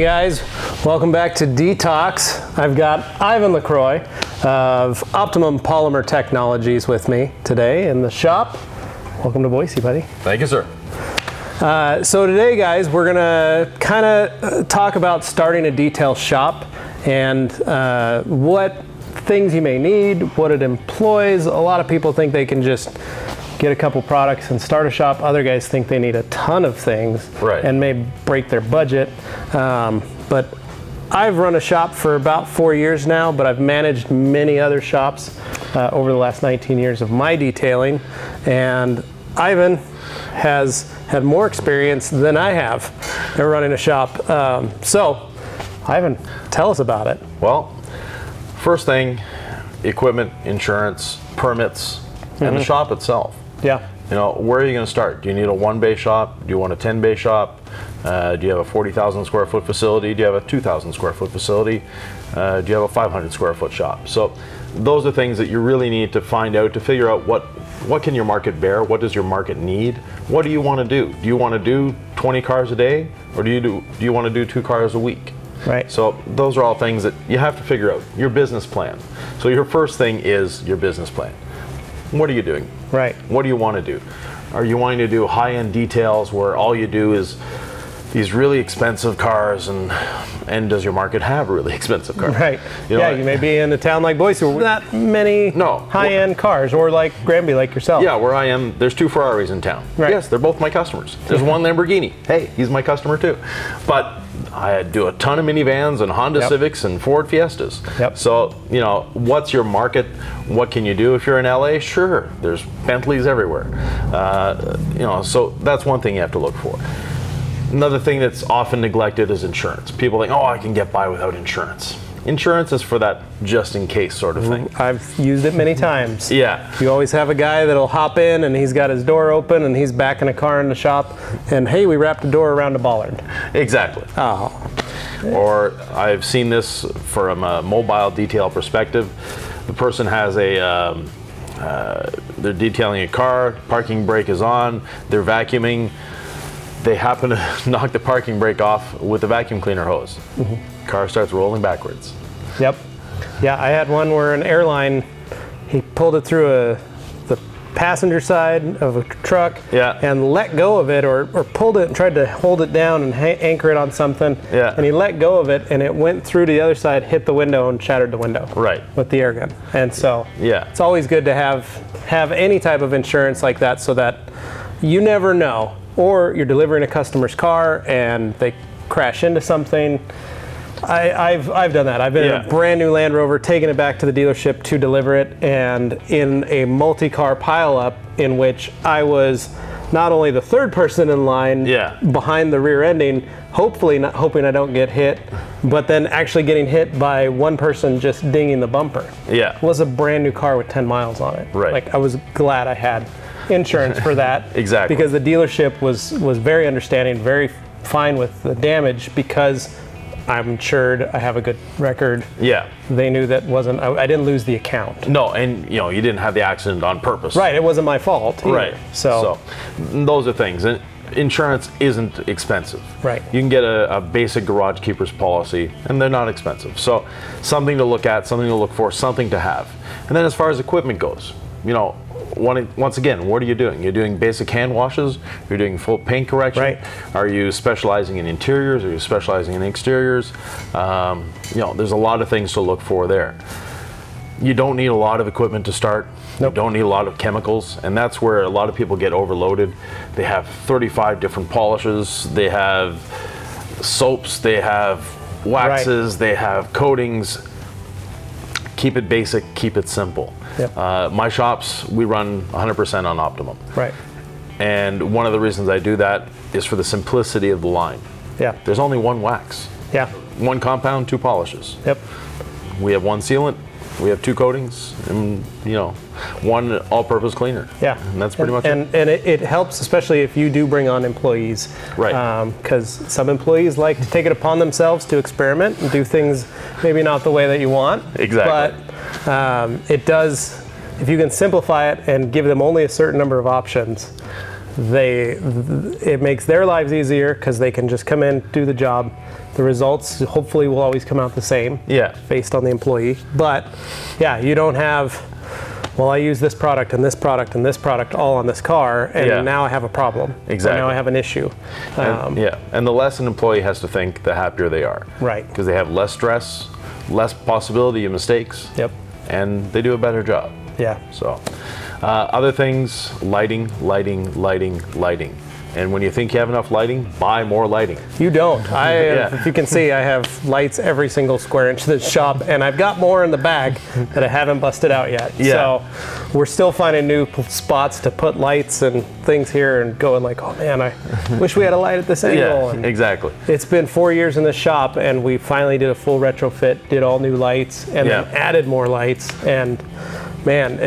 guys, welcome back to DETALKS. I've got Yvan Lacroix of Optimum Polymer Technologies with me today in the shop. Welcome to Boise, buddy. Thank you, sir. So today, guys, we're gonna kind of talk about starting a detail shop and what things you may need, what it employs. A lot of people think they can just get a couple products and start a shop. Other guys think they need a ton of things and may break their budget. But I've run a shop for about 4 years now, but I've managed many other shops over the last 19 years of my detailing. And Yvan has had more experience than I have at running a shop. So, Yvan, tell us about it. Well, first thing, equipment, insurance, permits, and the shop itself. Yeah. You know, where are you going to start? Do you need a 1-bay shop? Do you want a 10-bay shop? Do you have a 40,000 square foot facility? Do you have a 2,000 square foot facility? Do you have a 500 square foot shop? So those are things that you really need to find out to figure out what can your market bear? What does your market need? What do you want to do? Do you want to do 20 cars a day, or do you want to do 2 cars a week? Right. So those are all things that you have to figure out. Your business plan. So your first thing is your business plan. What are you doing? Right. What do you want to do? Are you wanting to do high-end details where all you do is these really expensive cars, and does your market have really expensive cars? Right. You know, you may be in a town like Boise where not many high-end cars, or like Granby, like yourself. Yeah, where I am, there's 2 Ferraris in town. Right. Yes, they're both my customers. There's one Lamborghini. Hey, he's my customer too. But I do a ton of minivans and Honda Civics and Ford Fiestas. So, you know, what's your market? What can you do? If you're in LA, sure, there's Bentleys everywhere. You know, so that's one thing you have to look for. Another thing that's often neglected is insurance. People think, oh, I can get by without insurance. Insurance is for that just in case sort of thing. I've used it many times. Yeah. You always have a guy that'll hop in and he's got his door open and he's backing a car in the shop and hey, we wrapped a door around a bollard. Exactly. Oh. Or I've seen this from a mobile detail perspective. The person has they're detailing a car, parking brake is on, they're vacuuming. They happen to knock the parking brake off with the vacuum cleaner hose. Car starts rolling backwards. Yep. Yeah, I had one where an airline, he pulled it through the passenger side of a truck and let go of it, or pulled it and tried to hold it down and anchor it on something. Yeah. And he let go of it and it went through to the other side, hit the window and shattered the window. Right. With the air gun. And so it's always good to have any type of insurance like that so that you never know. Or you're delivering a customer's car and they crash into something. I've done that. I've been in a brand new Land Rover, taking it back to the dealership to deliver it, and in a multi-car pileup in which I was not only the third person in line behind the rear ending, hoping I don't get hit, but then actually getting hit by one person just dinging the bumper. Yeah. It was a brand new car with 10 miles on it. Right. Like, I was glad I had insurance for that. Exactly. Because the dealership was very understanding, very fine with the damage because I'm insured, I have a good record. Yeah. They knew that I didn't lose the account. No, and you know, you didn't have the accident on purpose. Right, it wasn't my fault either. Right. So those are things. And insurance isn't expensive. Right. You can get a basic garage keeper's policy and they're not expensive. So something to look at, something to look for, something to have. And then as far as equipment goes, you know, once again, what are you doing? You're doing basic hand washes, you're doing full paint correction. Right. Are you specializing in interiors? Are you specializing in exteriors? You know, there's a lot of things to look for there. You don't need a lot of equipment to start. Nope. You don't need a lot of chemicals, and that's where a lot of people get overloaded. They have 35 different polishes, they have soaps, they have waxes, they have coatings. Keep it basic, keep it simple. Yep. My shops, we run 100% on Optimum. Right. And one of the reasons I do that is for the simplicity of the line. Yeah. There's only one wax. Yeah. One compound, 2 polishes. Yep. We have 1 sealant, we have 2 coatings, and you know, 1 all-purpose cleaner. Yeah. And that's pretty much it. And it helps, especially if you do bring on employees. Right. Because some employees like to take it upon themselves to experiment and do things maybe not the way that you want. Exactly. But it does, if you can simplify it and give them only a certain number of options, it makes their lives easier because they can just come in, do the job. The results hopefully will always come out the same, based on the employee. But yeah, you don't have, well, I use this product and this product and this product all on this car, and now I have a problem. Exactly. Now I have an issue. And the less an employee has to think, the happier they are. Right. Because they have less stress, less possibility of mistakes. Yep. And they do a better job. Yeah. So, other things, lighting. And when you think you have enough lighting, buy more lighting. You don't. If you can see, I have lights every single square inch of the shop, and I've got more in the bag that I haven't busted out yet. So we're still finding new spots to put lights and things here, and going like, oh man, I wish we had a light at this angle. And exactly. It's been 4 years in the shop, and we finally did a full retrofit, did all new lights, and then added more lights. And man,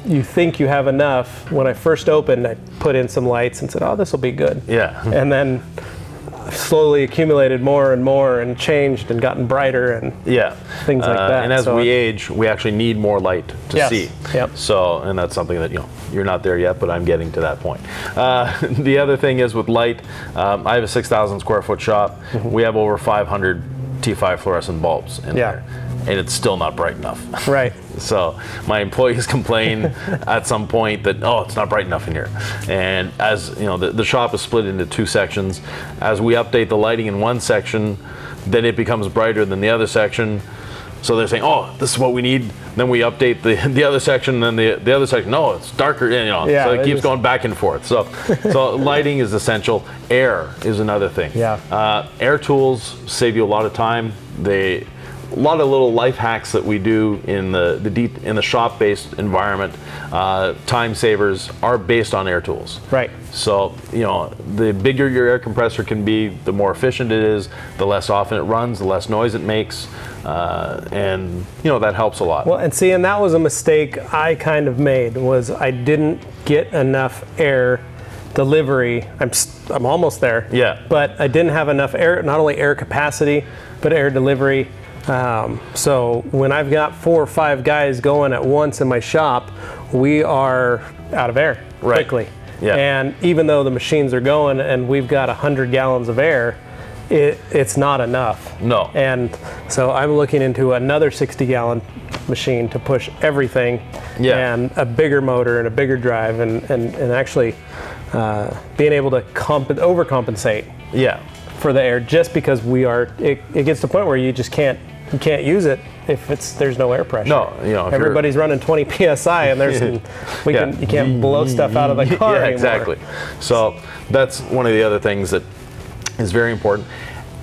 you think you have enough. When I first opened, I put in some lights and said, oh, this will be good. Yeah. And then slowly accumulated more and more and changed and gotten brighter and things like that. And as we age, we actually need more light to see. Yep. So, and that's something that, you're not there yet, but I'm getting to that point. The other thing is with light, I have a 6,000 square foot shop. We have over 500 T5 fluorescent bulbs in there. And it's still not bright enough. Right. So my employees complain at some point that, it's not bright enough in here. And as the shop is split into two sections. As we update the lighting in one section, then it becomes brighter than the other section. So they're saying, this is what we need. Then we update the other section, and then the other section, no, it's darker. So it keeps going back and forth. So lighting is essential. Air is another thing. Air tools save you a lot of time. A lot of little life hacks that we do in the shop-based environment, time savers, are based on air tools. Right. So the bigger your air compressor can be, the more efficient it is, the less often it runs, the less noise it makes, and that helps a lot. Well, and that was a mistake I kind of made, was I didn't get enough air delivery. I'm almost there. Yeah. But I didn't have enough air, not only air capacity, but air delivery. So when I've got 4 or 5 guys going at once in my shop, we are out of air quickly. Yeah. And even though the machines are going and we've got 100 gallons of air, it's not enough. No. And so I'm looking into another 60-gallon machine to push everything, and a bigger motor and a bigger drive, and actually being able to overcompensate for the air, just because it gets to the point where you just can't use it if there's no air pressure. No, everybody's running 20 psi, and you can't blow stuff out of the car anymore. Exactly. So that's one of the other things that is very important.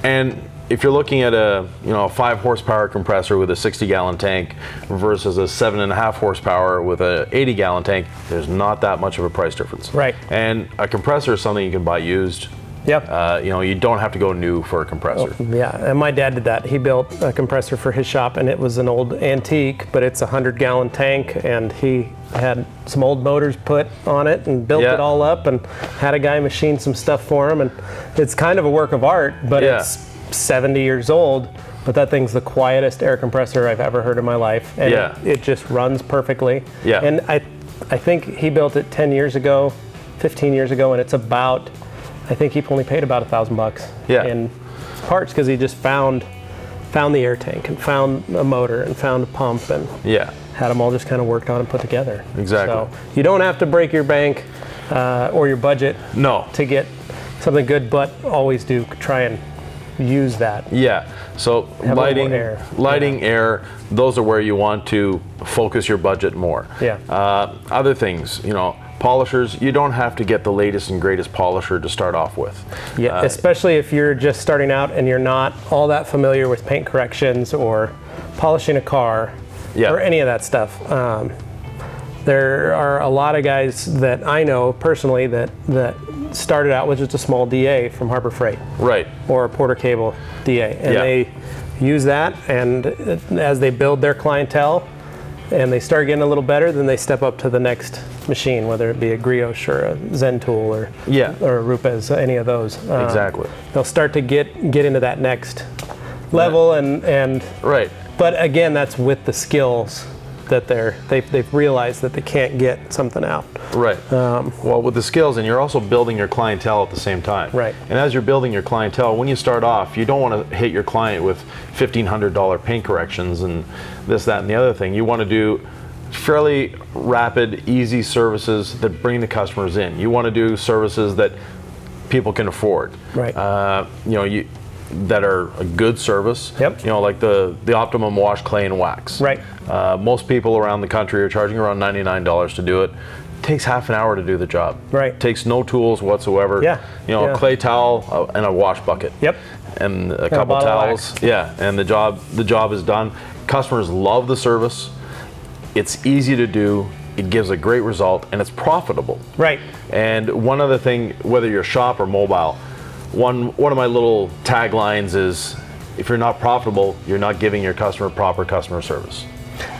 And if you're looking at a 5 horsepower compressor with a 60-gallon tank versus a 7.5 horsepower with a 80-gallon tank, there's not that much of a price difference. Right. And a compressor is something you can buy used. Yep. You don't have to go new for a compressor. And my dad did that. He built a compressor for his shop, and it was an old antique, but it's a 100-gallon tank, and he had some old motors put on it and built it all up, and had a guy machine some stuff for him. And it's kind of a work of art, but it's 70 years old. But that thing's the quietest air compressor I've ever heard in my life, and it just runs perfectly. Yeah. And I think he built it 10 years ago, 15 years ago, and it's about, I think he only paid about $1,000 in parts, because he just found the air tank and found a motor and found a pump and had them all just kind of worked on and put together. Exactly. So you don't have to break your bank or your budget to get something good, but always do try and use that. Yeah. So lighting, air, those are where you want to focus your budget more. Yeah. Other things, polishers, you don't have to get the latest and greatest polisher to start off with. Yeah, especially if you're just starting out and you're not all that familiar with paint corrections or polishing a car or any of that stuff. There are a lot of guys that I know personally that started out with just a small DA from Harbor Freight. Right. Or a Porter Cable DA. And they use that, and as they build their clientele and they start getting a little better, then they step up to the next machine, whether it be a Grioche or a Zen Tool or a Rupes, any of those. Exactly. They'll start to get into that next level, and right. But again, that's with the skills that they've realized that they can't get something out. Right. Well, with the skills, and you're also building your clientele at the same time. Right. And as you're building your clientele, when you start off, you don't want to hit your client with $1,500 paint corrections and this, that, and the other thing. You want to do fairly rapid, easy services that bring the customers in. You want to do services that people can afford. Right. That are a good service. Yep. Like the Optimum wash, clay, and wax. Right. Most people around the country are charging around $99 to do it. Takes half an hour to do the job. Right. Takes no tools whatsoever. Yeah. A clay towel and a wash bucket. Yep. And a couple towels. Yeah. And the job is done. Customers love the service. It's easy to do. It gives a great result, and it's profitable. Right. And one other thing, whether you're shop or mobile, one of my little taglines is, if you're not profitable, you're not giving your customer proper customer service.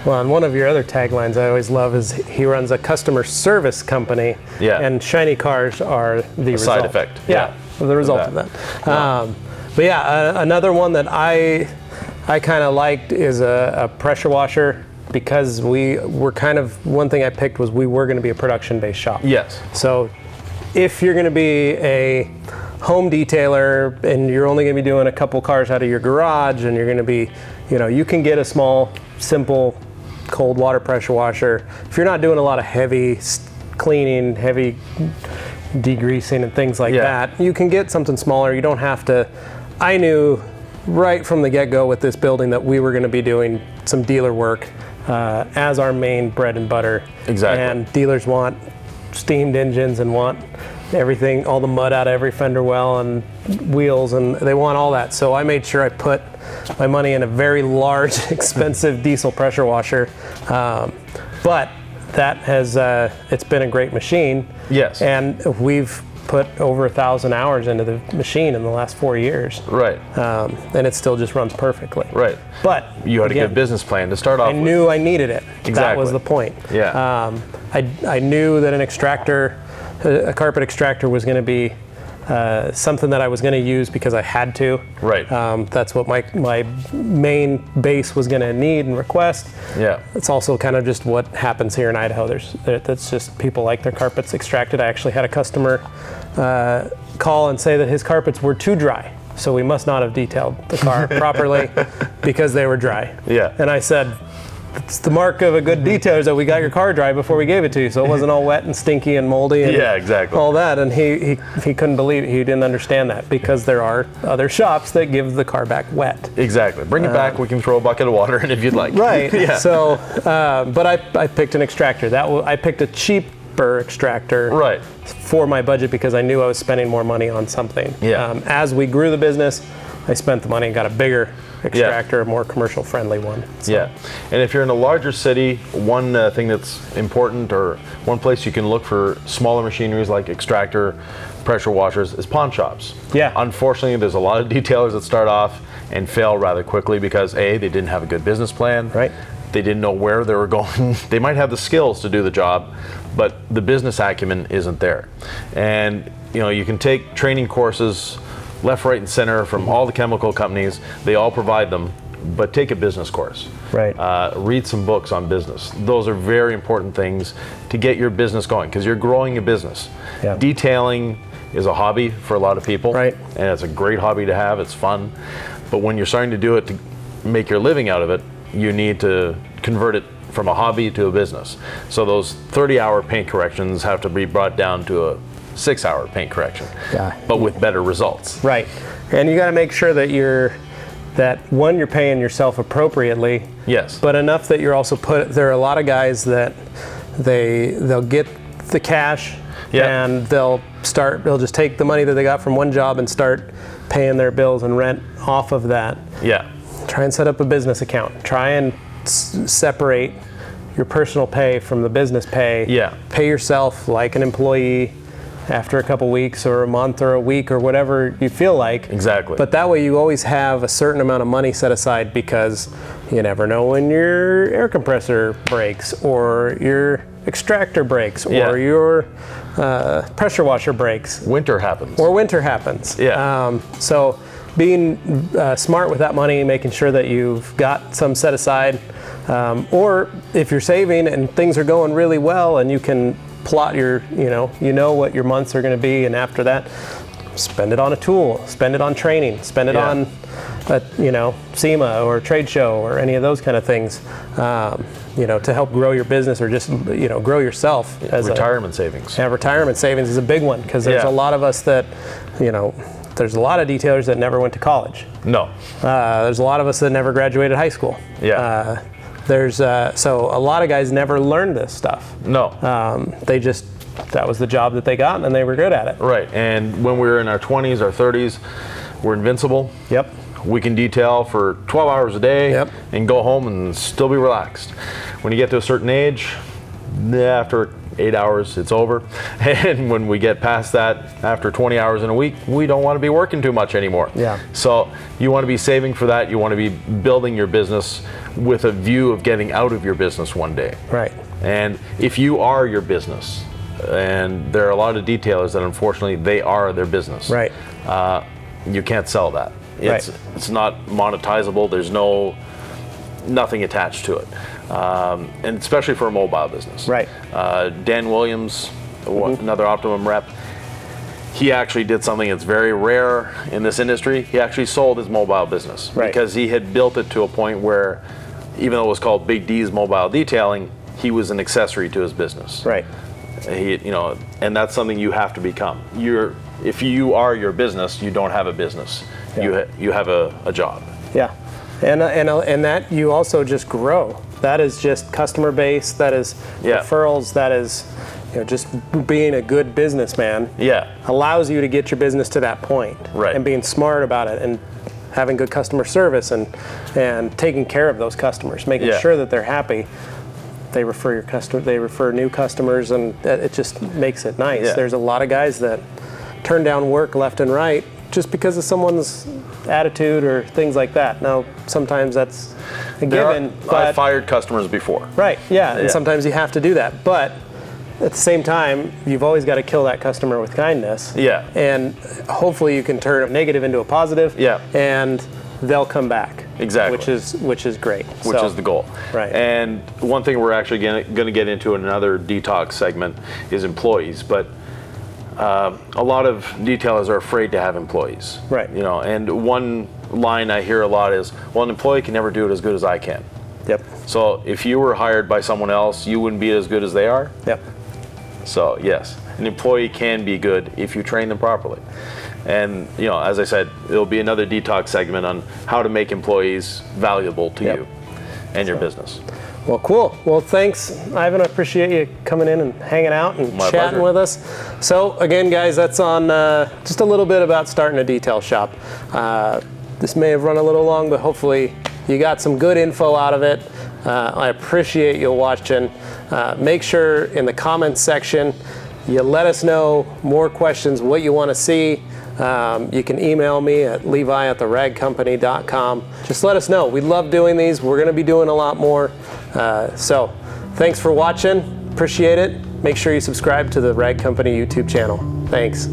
Well, and one of your other taglines I always love is, he runs a customer service company, and shiny cars are the result. Side effect. Yeah, the result of that. But yeah, another one that I kind of liked is a pressure washer, because we were one thing I picked was we were going to be a production-based shop. Yes. So if you're going to be a home detailer and you're only going to be doing a couple cars out of your garage, and you're going to be, you can get a small, simple, cold water pressure washer. If you're not doing a lot of heavy cleaning, heavy degreasing and things like that, you can get something smaller. You don't have to. I knew right from the get-go with this building that we were going to be doing some dealer work as our main bread and butter. Exactly. And dealers want steamed engines and want everything, all the mud out of every fender well and wheels, and they want all that. So I made sure I put my money in a very large, expensive diesel pressure washer. But that has, it's been a great machine. Yes. And we've put over 1,000 hours into the machine in the last 4 years. Right. And it still just runs perfectly. Right. But you had a good business plan to start off with. I knew I needed it. Exactly. That was the point. Yeah. I knew that an extractor, a carpet extractor, was going to be something that I was going to use because I had to. Right. That's what my main base was going to need and request. Yeah. It's also kind of just what happens here in Idaho. That's just people like their carpets extracted. I actually had a customer call and say that his carpets were too dry, so we must not have detailed the car properly because they were dry. Yeah. And I said, it's the mark of a good detailer is that we got your car dry before we gave it to you, so it wasn't all wet and stinky and moldy and exactly. all that. And he couldn't believe it. He didn't understand that, because there are other shops that give the car back wet. Exactly. Bring it back. We can throw a bucket of water in if you'd like. Right. Yeah. So, but I picked an extractor. I picked a cheaper extractor for my budget because I knew I was spending more money on something. Yeah. As we grew the business, I spent the money and got a bigger extractor, a more commercial friendly one. So. Yeah, and if you're in a larger city, one thing that's important, or one place you can look for smaller machineries like extractor, pressure washers, is pawn shops. Yeah. Unfortunately, there's a lot of detailers that start off and fail rather quickly because A, they didn't have a good business plan. Right. They didn't know where they were going. They might have the skills to do the job, but the business acumen isn't there. And you can take training courses left, right, and center from all the chemical companies. They all provide them, but take a business course. Right. Read some books on business. Those are very important things to get your business going, because you're growing a business. Yeah. Detailing is a hobby for a lot of people. Right. And it's a great hobby to have. It's fun. But when you're starting to do it to make your living out of it, you need to convert it from a hobby to a business. So those 30-hour paint corrections have to be brought down to a 6-hour paint correction, but with better results. Right. And you got to make sure that you're paying yourself appropriately. Yes. But enough that you're also there are a lot of guys that they'll get the cash and they'll just take the money that they got from one job and start paying their bills and rent off of that. Yeah. Try and set up a business account. Try and separate your personal pay from the business pay. Yeah. Pay yourself like an employee after a couple weeks or a month or a week or whatever you feel like. Exactly. But that way you always have a certain amount of money set aside, because you never know when your air compressor breaks or your extractor breaks or your pressure washer breaks. Winter happens. Or winter happens. Yeah. So being smart with that money, making sure that you've got some set aside, or if you're saving and things are going really well and you can plot your, you know what your months are going to be, and after that, spend it on a tool, spend it on training, spend it on, SEMA or trade show or any of those kind of things, to help grow your business or just, grow yourself. As retirement savings. Yeah, retirement savings is a big one, because there's a lot of us that, there's a lot of detailers that never went to college. No. There's a lot of us that never graduated high school. Yeah. So a lot of guys never learned this stuff. No. That was the job that they got, and they were good at it. Right. And when we were in our 20s, our 30s, we're invincible. Yep. We can detail for 12 hours a day and go home and still be relaxed. When you get to a certain age, after 8 hours, it's over. And when we get past that, after 20 hours in a week, we don't want to be working too much anymore. Yeah. So you want to be saving for that. You want to be building your business with a view of getting out of your business one day. Right. And if you are your business, and there are a lot of detailers that unfortunately they are their business. Right. You can't sell that. It's not monetizable. There's nothing attached to it. And especially for a mobile business. Right. Dan Williams, another Optimum rep, he actually did something that's very rare in this industry. He actually sold his mobile business because he had built it to a point where, even though it was called Big D's Mobile Detailing, he was an accessory to his business. Right. And that's something you have to become. If you are your business, you don't have a business. Yeah. You have a job. Yeah, and that you also just grow. That is just customer base. That is referrals. That is just being a good businessman. Yeah, allows you to get your business to that point. Right. And being smart about it and having good customer service and taking care of those customers, making sure that they're happy. They refer new customers, and it just makes it nice. Yeah. There's a lot of guys that turn down work left and right just because of someone's attitude or things like that. Now, sometimes that's a given. I've fired customers before. Right, and sometimes you have to do that. But at the same time, you've always got to kill that customer with kindness. Yeah. And hopefully you can turn a negative into a positive. Yeah. And they'll come back. Exactly. Which is great. Which is the goal. Right. And one thing we're actually going to get into in another detox segment is employees. But a lot of detailers are afraid to have employees. Right. And one line I hear a lot is, well, an employee can never do it as good as I can. Yep. So if you were hired by someone else, you wouldn't be as good as they are? Yep. So yes, an employee can be good if you train them properly. And as I said, it'll be another detox segment on how to make employees valuable to you and your business. Well, cool. Well, thanks, Yvan. I appreciate you coming in and hanging out and chatting with us. So again, guys, that's on just a little bit about starting a detail shop. This may have run a little long, but hopefully you got some good info out of it. I appreciate you watching. Make sure in the comments section you let us know more questions, what you want to see. You can email me at levi@theragcompany.com. Just let us know. We love doing these. We're going to be doing a lot more. So thanks for watching. Appreciate it. Make sure you subscribe to the Rag Company YouTube channel. Thanks.